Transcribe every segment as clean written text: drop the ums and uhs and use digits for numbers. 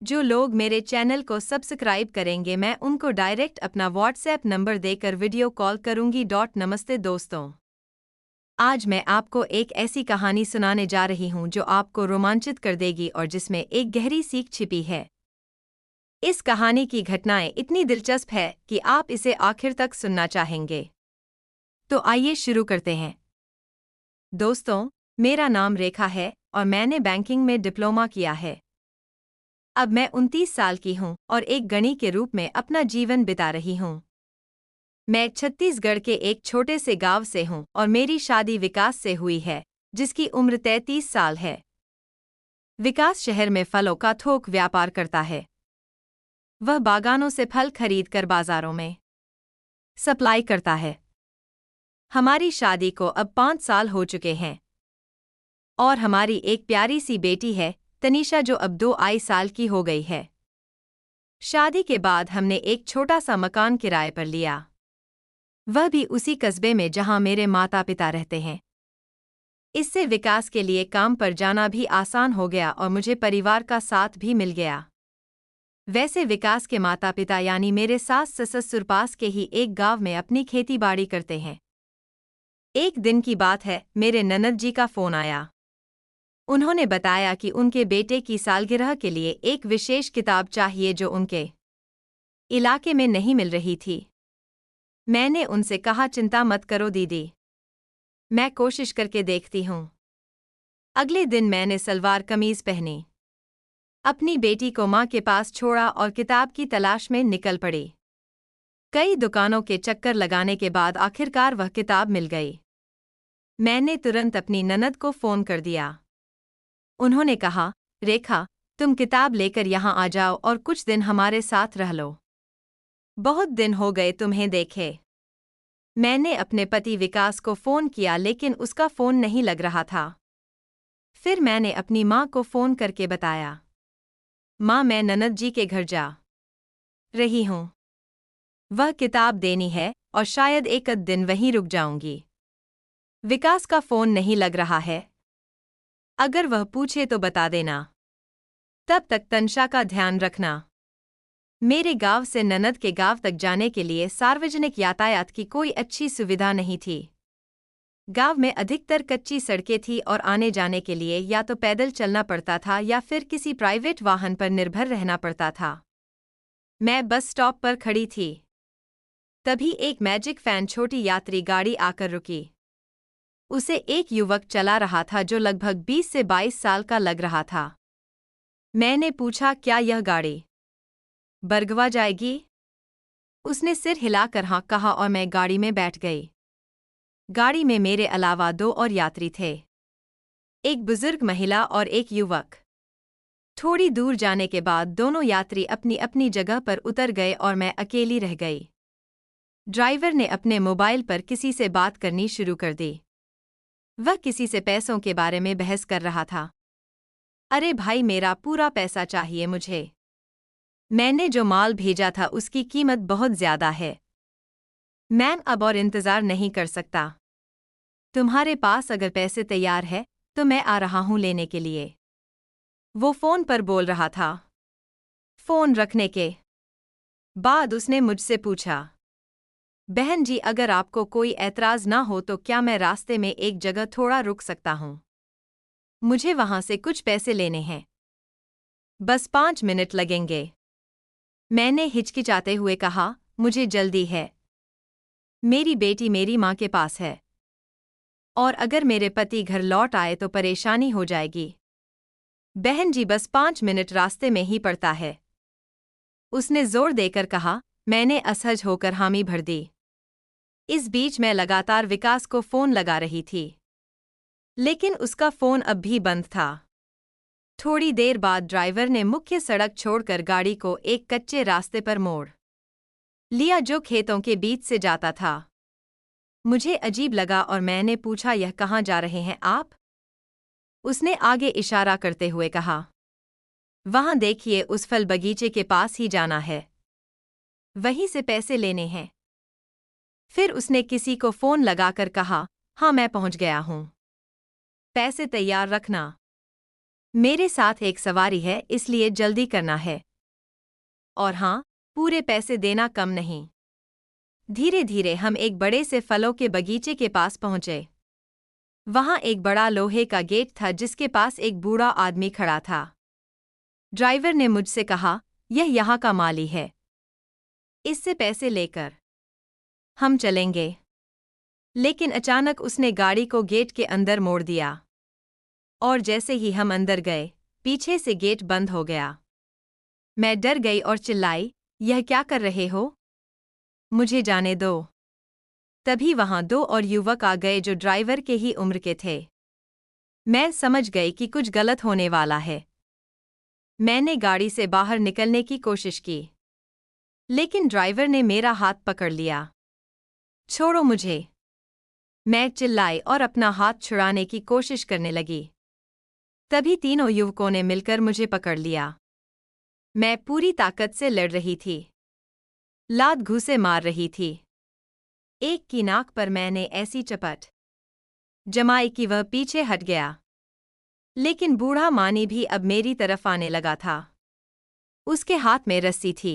जो लोग मेरे चैनल को सब्सक्राइब करेंगे मैं उनको डायरेक्ट अपना व्हाट्सएप नंबर देकर वीडियो कॉल करूंगी। नमस्ते दोस्तों, आज मैं आपको एक ऐसी कहानी सुनाने जा रही हूं जो आपको रोमांचित कर देगी और जिसमें एक गहरी सीख छिपी है। इस कहानी की घटनाएं इतनी दिलचस्प है कि आप इसे आखिर तक सुनना चाहेंगे। तो आइए शुरू करते हैं। दोस्तों, मेरा नाम रेखा है और मैंने बैंकिंग में डिप्लोमा किया है। अब मैं 29 साल की हूँ और एक गृहिणी के रूप में अपना जीवन बिता रही हूँ। मैं छत्तीसगढ़ के एक छोटे से गांव से हूँ और मेरी शादी विकास से हुई है, जिसकी उम्र 33 साल है। विकास शहर में फलों का थोक व्यापार करता है। वह बागानों से फल खरीदकर बाजारों में सप्लाई करता है। हमारी शादी को अब 5 साल हो चुके हैं और हमारी एक प्यारी सी बेटी है, तनीषा, जो अब 2 साल की हो गई है। शादी के बाद हमने एक छोटा सा मकान किराए पर लिया, वह भी उसी कस्बे में जहां मेरे माता पिता रहते हैं। इससे विकास के लिए काम पर जाना भी आसान हो गया और मुझे परिवार का साथ भी मिल गया। वैसे विकास के माता पिता यानी मेरे सास ससुर पास के ही एक गांव में अपनी खेती बाड़ी करते हैं। एक दिन की बात है, मेरे ननद जी का फोन आया। उन्होंने बताया कि उनके बेटे की सालगिरह के लिए एक विशेष किताब चाहिए जो उनके इलाके में नहीं मिल रही थी। मैंने उनसे कहा, चिंता मत करो दीदी, मैं कोशिश करके देखती हूँ। अगले दिन मैंने सलवार कमीज पहनी, अपनी बेटी को माँ के पास छोड़ा और किताब की तलाश में निकल पड़ी। कई दुकानों के चक्कर लगाने के बाद आखिरकार वह किताब मिल गई। मैंने तुरंत अपनी ननद को फोन कर दिया। उन्होंने कहा, रेखा, तुम किताब लेकर यहाँ आ जाओ और कुछ दिन हमारे साथ रह लो। बहुत दिन हो गए तुम्हें देखे। मैंने अपने पति विकास को फोन किया लेकिन उसका फोन नहीं लग रहा था। फिर मैंने अपनी माँ को फोन करके बताया, माँ, मैं ननद जी के घर जा रही हूँ। वह किताब देनी है और शायद एक आध दिन वहीं रुक जाऊंगी। विकास का फोन नहीं लग रहा है, अगर वह पूछे तो बता देना। तब तक तनिषा का ध्यान रखना। मेरे गांव से ननद के गांव तक जाने के लिए सार्वजनिक यातायात की कोई अच्छी सुविधा नहीं थी। गांव में अधिकतर कच्ची सड़कें थी और आने जाने के लिए या तो पैदल चलना पड़ता था या फिर किसी प्राइवेट वाहन पर निर्भर रहना पड़ता था। मैं बस स्टॉप पर खड़ी थी। तभी एक मैजिक फैन छोटी यात्री गाड़ी आकर रुकी। उसे एक युवक चला रहा था जो लगभग 20 से 22 साल का लग रहा था। मैंने पूछा, क्या यह गाड़ी बरगवा जाएगी? उसने सिर हिलाकर हाँ कहा और मैं गाड़ी में बैठ गई। गाड़ी में मेरे अलावा 2 और यात्री थे, एक बुजुर्ग महिला और एक युवक। थोड़ी दूर जाने के बाद दोनों यात्री अपनी अपनी जगह पर उतर गए और मैं अकेली रह गई। ड्राइवर ने अपने मोबाइल पर किसी से बात करनी शुरू कर दी। वह किसी से पैसों के बारे में बहस कर रहा था। अरे भाई, मेरा पूरा पैसा चाहिए मुझे। मैंने जो माल भेजा था उसकी कीमत बहुत ज्यादा है। मैं अब और इंतजार नहीं कर सकता। तुम्हारे पास अगर पैसे तैयार है तो मैं आ रहा हूं लेने के लिए। वो फोन पर बोल रहा था। फोन रखने के बाद उसने मुझसे पूछा, बहन जी, अगर आपको कोई ऐतराज ना हो तो क्या मैं रास्ते में एक जगह थोड़ा रुक सकता हूं? मुझे वहां से कुछ पैसे लेने हैं। बस 5 मिनट लगेंगे। मैंने हिचकिचाते हुए कहा, मुझे जल्दी है। मेरी बेटी मेरी माँ के पास है और अगर मेरे पति घर लौट आए तो परेशानी हो जाएगी। बहन जी, बस 5 मिनट रास्ते में ही पड़ता है। उसने जोर देकर कहा। मैंने असहज होकर हामी भर दी। इस बीच मैं लगातार विकास को फोन लगा रही थी, लेकिन उसका फोन अब भी बंद था। थोड़ी देर बाद ड्राइवर ने मुख्य सड़क छोड़कर गाड़ी को एक कच्चे रास्ते पर मोड़ लिया जो खेतों के बीच से जाता था। मुझे अजीब लगा और मैंने पूछा, यह कहाँ जा रहे हैं आप? उसने आगे इशारा करते हुए कहा, वहां देखिए, उस फल बगीचे के पास ही जाना है, वहीं से पैसे लेने हैं। फिर उसने किसी को फोन लगाकर कहा, हाँ मैं पहुंच गया हूं, पैसे तैयार रखना। मेरे साथ एक सवारी है, इसलिए जल्दी करना है। और हाँ, पूरे पैसे देना कम नहीं। धीरे धीरे हम एक बड़े से फलों के बगीचे के पास पहुंचे। वहां एक बड़ा लोहे का गेट था जिसके पास एक बूढ़ा आदमी खड़ा था। ड्राइवर ने मुझसे कहा, यह यहाँ का माली है। इससे पैसे लेकर हम चलेंगे। लेकिन अचानक उसने गाड़ी को गेट के अंदर मोड़ दिया। और जैसे ही हम अंदर गए, पीछे से गेट बंद हो गया। मैं डर गई और चिल्लाई, यह क्या कर रहे हो? मुझे जाने दो। तभी वहां दो और युवक आ गए जो ड्राइवर के ही उम्र के थे। मैं समझ गई कि कुछ गलत होने वाला है। मैंने गाड़ी से बाहर निकलने की कोशिश की, लेकिन ड्राइवर ने मेरा हाथ पकड़ लिया। छोड़ो मुझे! मैं चिल्लाई और अपना हाथ छुड़ाने की कोशिश करने लगी। तभी तीनों युवकों ने मिलकर मुझे पकड़ लिया। मैं पूरी ताकत से लड़ रही थी, लात घूंसे मार रही थी। एक की नाक पर मैंने ऐसी चपट जमाई कि वह पीछे हट गया। लेकिन बूढ़ा मानी भी अब मेरी तरफ आने लगा था। उसके हाथ में रस्सी थी।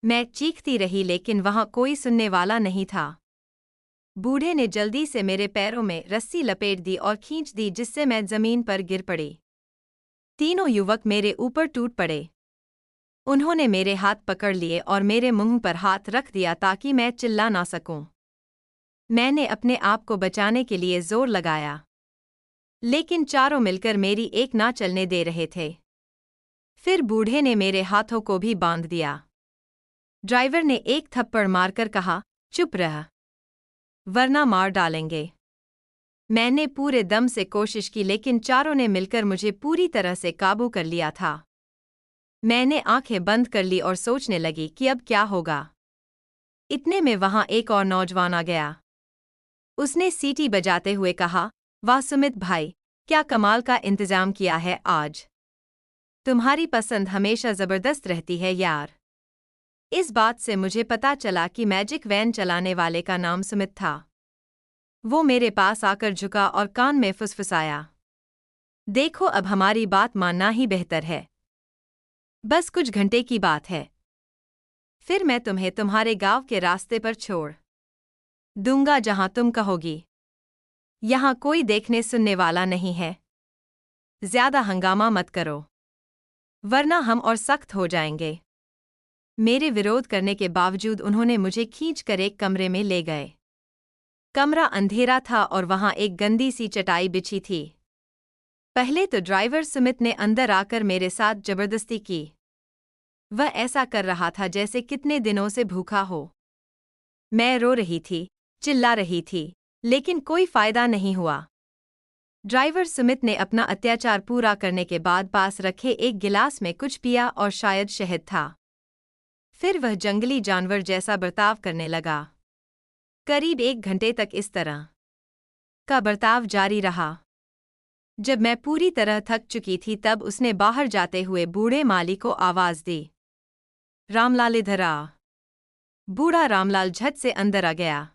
मैं चीखती रही लेकिन वहां कोई सुनने वाला नहीं था। बूढ़े ने जल्दी से मेरे पैरों में रस्सी लपेट दी और खींच दी जिससे मैं जमीन पर गिर पड़ी। तीनों युवक मेरे ऊपर टूट पड़े। उन्होंने मेरे हाथ पकड़ लिए और मेरे मुंह पर हाथ रख दिया ताकि मैं चिल्ला ना सकूं। मैंने अपने आप को बचाने के लिए जोर लगाया, लेकिन चारों मिलकर मेरी एक ना चलने दे रहे थे। फिर बूढ़े ने मेरे हाथों को भी बांध दिया। ड्राइवर ने एक थप्पड़ मारकर कहा, चुप रह, वरना मार डालेंगे। मैंने पूरे दम से कोशिश की लेकिन चारों ने मिलकर मुझे पूरी तरह से काबू कर लिया था। मैंने आंखें बंद कर ली और सोचने लगी कि अब क्या होगा। इतने में वहां एक और नौजवान आ गया। उसने सीटी बजाते हुए कहा, वाह सुमित भाई, क्या कमाल का इंतजाम किया है आज। तुम्हारी पसंद हमेशा जबरदस्त रहती है यार। इस बात से मुझे पता चला कि मैजिक वैन चलाने वाले का नाम सुमित था। वो मेरे पास आकर झुका और कान में फुसफुसाया, देखो अब हमारी बात मानना ही बेहतर है। बस कुछ घंटे की बात है, फिर मैं तुम्हें तुम्हारे गांव के रास्ते पर छोड़ दूंगा जहां तुम कहोगी। यहां कोई देखने सुनने वाला नहीं है। ज्यादा हंगामा मत करो, वरना हम और सख्त हो जाएंगे। मेरे विरोध करने के बावजूद उन्होंने मुझे खींचकर एक कमरे में ले गए। कमरा अंधेरा था और वहां एक गंदी सी चटाई बिछी थी। पहले तो ड्राइवर सुमित ने अंदर आकर मेरे साथ जबरदस्ती की। वह ऐसा कर रहा था जैसे कितने दिनों से भूखा हो। मैं रो रही थी, चिल्ला रही थी, लेकिन कोई फायदा नहीं हुआ। ड्राइवर सुमित ने अपना अत्याचार पूरा करने के बाद पास रखे एक गिलास में कुछ पिया और शायद शहद था। फिर वह जंगली जानवर जैसा बर्ताव करने लगा। करीब 1 घंटे तक इस तरह का बर्ताव जारी रहा। जब मैं पूरी तरह थक चुकी थी तब उसने बाहर जाते हुए बूढ़े माली को आवाज दी, रामलाल इधर आ। बूढ़ा रामलाल झट से अंदर आ गया।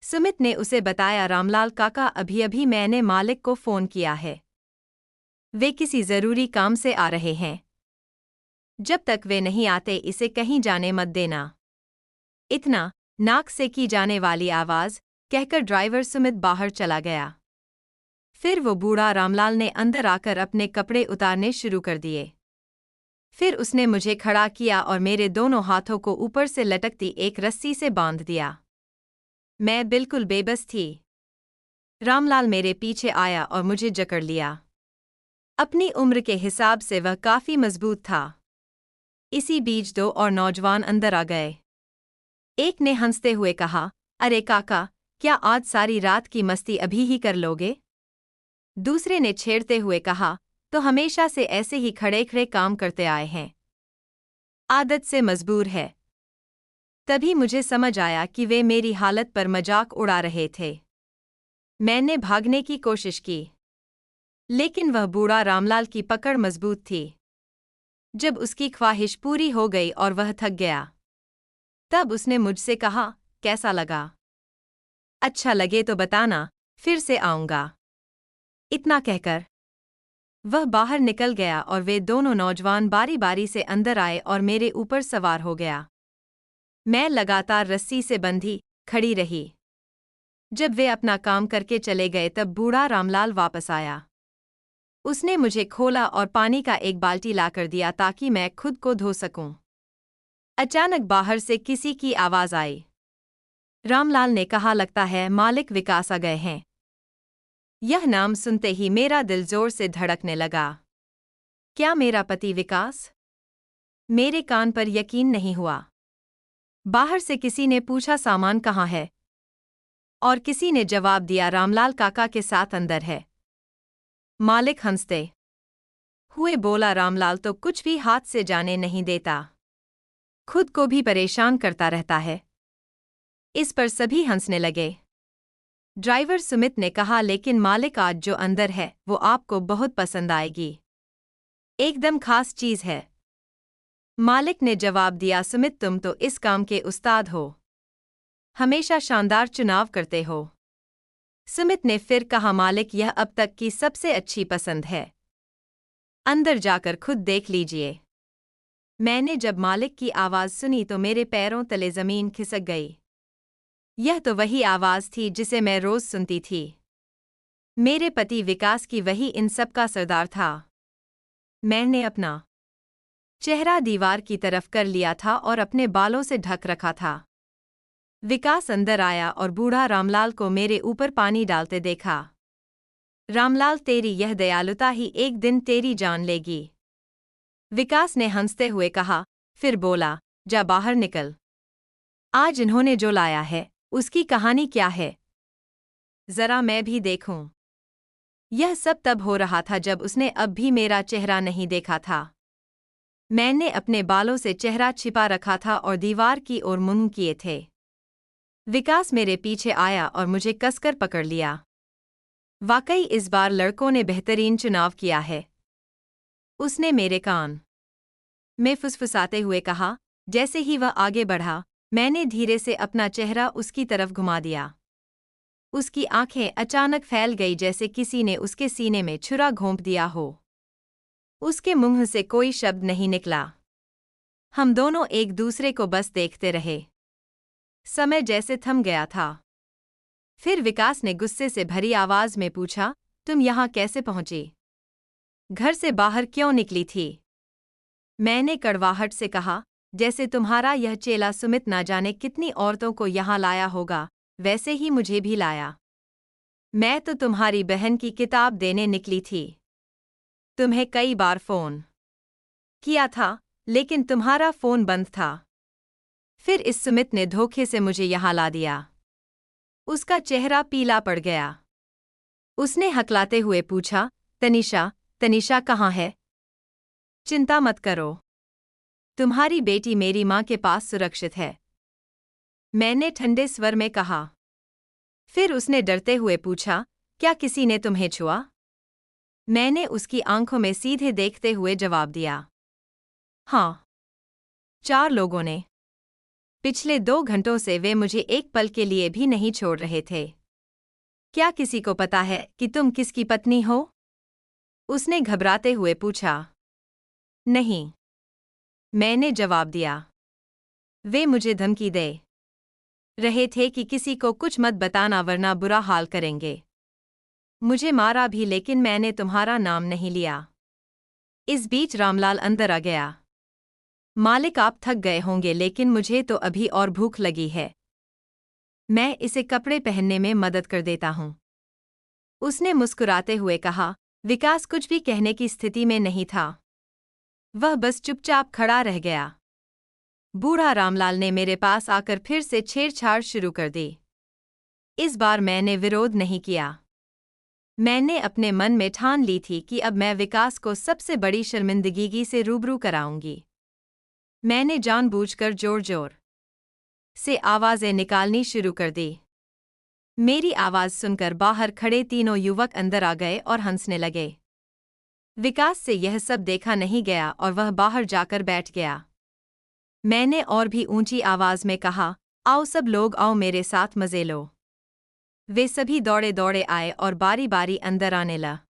सुमित ने उसे बताया, रामलाल काका, अभी अभी मैंने मालिक को फोन किया है। वे किसी जरूरी काम से आ रहे हैं। जब तक वे नहीं आते इसे कहीं जाने मत देना। इतना नाक से की जाने वाली आवाज कहकर ड्राइवर सुमित बाहर चला गया। फिर वो बूढ़ा रामलाल ने अंदर आकर अपने कपड़े उतारने शुरू कर दिए। फिर उसने मुझे खड़ा किया और मेरे दोनों हाथों को ऊपर से लटकती एक रस्सी से बांध दिया। मैं बिल्कुल बेबस थी। रामलाल मेरे पीछे आया और मुझे जकड़ लिया। अपनी उम्र के हिसाब से वह काफी मजबूत था। इसी बीच 2 और नौजवान अंदर आ गए। एक ने हंसते हुए कहा, अरे काका, क्या आज सारी रात की मस्ती अभी ही कर लोगे? दूसरे ने छेड़ते हुए कहा, तो हमेशा से ऐसे ही खड़े खड़े काम करते आए हैं, आदत से मजबूर है। तभी मुझे समझ आया कि वे मेरी हालत पर मजाक उड़ा रहे थे। मैंने भागने की कोशिश की, लेकिन वह बूढ़ा रामलाल की पकड़ मजबूत थी। जब उसकी ख्वाहिश पूरी हो गई और वह थक गया, तब उसने मुझसे कहा, कैसा लगा? अच्छा लगे तो बताना, फिर से आऊंगा। इतना कहकर वह बाहर निकल गया और वे दोनों नौजवान बारी बारी से अंदर आए और मेरे ऊपर सवार हो गया। मैं लगातार रस्सी से बंधी खड़ी रही। जब वे अपना काम करके चले गए तब बूढ़ा रामलाल वापस आया। उसने मुझे खोला और पानी का एक बाल्टी लाकर दिया ताकि मैं खुद को धो सकूं। अचानक बाहर से किसी की आवाज आई। रामलाल ने कहा, लगता है मालिक विकास आ गए हैं। यह नाम सुनते ही मेरा दिल जोर से धड़कने लगा। क्या मेरा पति विकास? मेरे कान पर यकीन नहीं हुआ। बाहर से किसी ने पूछा, सामान कहाँ है? और किसी ने जवाब दिया, रामलाल काका के साथ अंदर है। मालिक हंसते हुए बोला, रामलाल तो कुछ भी हाथ से जाने नहीं देता, खुद को भी परेशान करता रहता है। इस पर सभी हंसने लगे। ड्राइवर सुमित ने कहा, लेकिन मालिक आज जो अंदर है वो आपको बहुत पसंद आएगी, एकदम खास चीज है। मालिक ने जवाब दिया, सुमित तुम तो इस काम के उस्ताद हो, हमेशा शानदार चुनाव करते हो। सुमित ने फिर कहा, मालिक यह अब तक की सबसे अच्छी पसंद है, अंदर जाकर खुद देख लीजिए। मैंने जब मालिक की आवाज सुनी तो मेरे पैरों तले जमीन खिसक गई। यह तो वही आवाज थी जिसे मैं रोज सुनती थी। मेरे पति विकास की वही इन सब का सरदार था। मैंने अपना चेहरा दीवार की तरफ कर लिया था और अपने बालों से ढक रखा था। विकास अंदर आया और बूढ़ा रामलाल को मेरे ऊपर पानी डालते देखा। रामलाल, तेरी यह दयालुता ही एक दिन तेरी जान लेगी, विकास ने हंसते हुए कहा। फिर बोला, जा बाहर निकल। आज इन्होंने जो लाया है उसकी कहानी क्या है, जरा मैं भी देखूं। यह सब तब हो रहा था जब उसने अब भी मेरा चेहरा नहीं देखा था। मैंने अपने बालों से चेहरा छिपा रखा था और दीवार की ओर मुंह किए थे। विकास मेरे पीछे आया और मुझे कसकर पकड़ लिया। वाकई इस बार लड़कों ने बेहतरीन चुनाव किया है, उसने मेरे कान में फुसफुसाते हुए कहा। जैसे ही वह आगे बढ़ा, मैंने धीरे से अपना चेहरा उसकी तरफ घुमा दिया। उसकी आंखें अचानक फैल गई जैसे किसी ने उसके सीने में छुरा घोंप दिया हो। उसके मुंह से कोई शब्द नहीं निकला। हम दोनों एक दूसरे को बस देखते रहे। समय जैसे थम गया था। फिर विकास ने गुस्से से भरी आवाज में पूछा, तुम यहाँ कैसे पहुंची? घर से बाहर क्यों निकली थी? मैंने कड़वाहट से कहा, जैसे तुम्हारा यह चेला सुमित ना जाने कितनी औरतों को यहाँ लाया होगा, वैसे ही मुझे भी लाया। मैं तो तुम्हारी बहन की किताब देने निकली थी। तुम्हें कई बार फोन किया था, लेकिन तुम्हारा फोन बंद था। फिर इस सुमित ने धोखे से मुझे यहाँ ला दिया। उसका चेहरा पीला पड़ गया। उसने हकलाते हुए पूछा, तनिषा, तनिषा कहाँ है? चिंता मत करो, तुम्हारी बेटी मेरी माँ के पास सुरक्षित है, मैंने ठंडे स्वर में कहा। फिर उसने डरते हुए पूछा, क्या किसी ने तुम्हें छुआ? मैंने उसकी आंखों में सीधे देखते हुए जवाब दिया, हाँ, 4 लोगों ने। पिछले 2 घंटों से वे मुझे एक पल के लिए भी नहीं छोड़ रहे थे। क्या किसी को पता है कि तुम किसकी पत्नी हो? उसने घबराते हुए पूछा। नहीं, मैंने जवाब दिया। वे मुझे धमकी दे रहे थे कि किसी को कुछ मत बताना वरना बुरा हाल करेंगे। मुझे मारा भी, लेकिन मैंने तुम्हारा नाम नहीं लिया। इस बीच रामलाल अंदर आ गया। मालिक, आप थक गए होंगे, लेकिन मुझे तो अभी और भूख लगी है। मैं इसे कपड़े पहनने में मदद कर देता हूँ, उसने मुस्कुराते हुए कहा। विकास कुछ भी कहने की स्थिति में नहीं था। वह बस चुपचाप खड़ा रह गया। बूढ़ा रामलाल ने मेरे पास आकर फिर से छेड़छाड़ शुरू कर दी। इस बार मैंने विरोध नहीं किया। मैंने अपने मन में ठान ली थी कि अब मैं विकास को सबसे बड़ी शर्मिंदगी से रूबरू कराऊंगी। मैंने जानबूझकर जोर-जोर से आवाजें निकालनी शुरू कर दी। मेरी आवाज सुनकर बाहर खड़े तीनों युवक अंदर आ गए और हंसने लगे। विकास से यह सब देखा नहीं गया और वह बाहर जाकर बैठ गया। मैंने और भी ऊंची आवाज में कहा, आओ सब लोग आओ, मेरे साथ मजे लो। वे सभी दौड़े दौड़े आए और बारी बारी अंदर आने लगे।